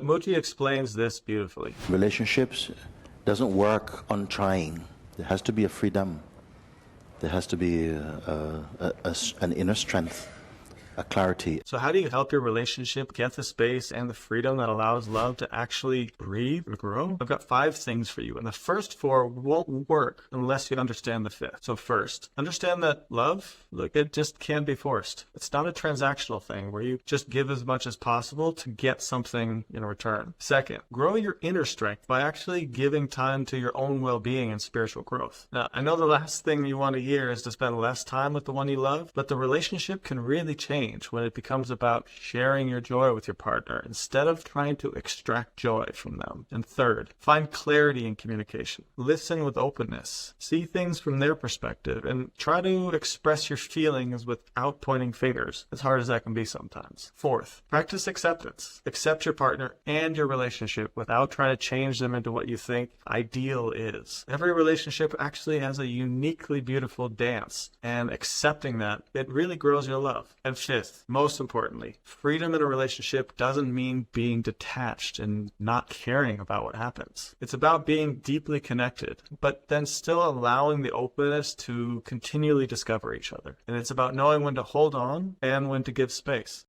Muti explains this beautifully. Relationships doesn't work on trying. There has to be a freedom. There has to be an inner strength, a clarity. So how do you help your relationship get the space and the freedom that allows love to actually breathe and grow? I've got 5 things for you, and the first 4 won't work unless you understand the 5th. So first, understand that love, look, it just can't be forced. It's not a transactional thing where you just give as much as possible to get something in return. Second, grow your inner strength by actually giving time to your own well-being and spiritual growth. Now, I know the last thing you want to hear is to spend less time with the one you love, but the relationship can really change when it becomes about sharing your joy with your partner instead of trying to extract joy from them. And third, find clarity in communication. Listen with openness. See things from their perspective and try to express your feelings without pointing fingers, as hard as that can be sometimes. Fourth, practice acceptance. Accept your partner and your relationship without trying to change them into what you think ideal is. Every relationship actually has a uniquely beautiful dance, and accepting that, it really grows your love. And fifth, most importantly, freedom in a relationship doesn't mean being detached and not caring about what happens. It's about being deeply connected, but then still allowing the openness to continually discover each other. And it's about knowing when to hold on and when to give space.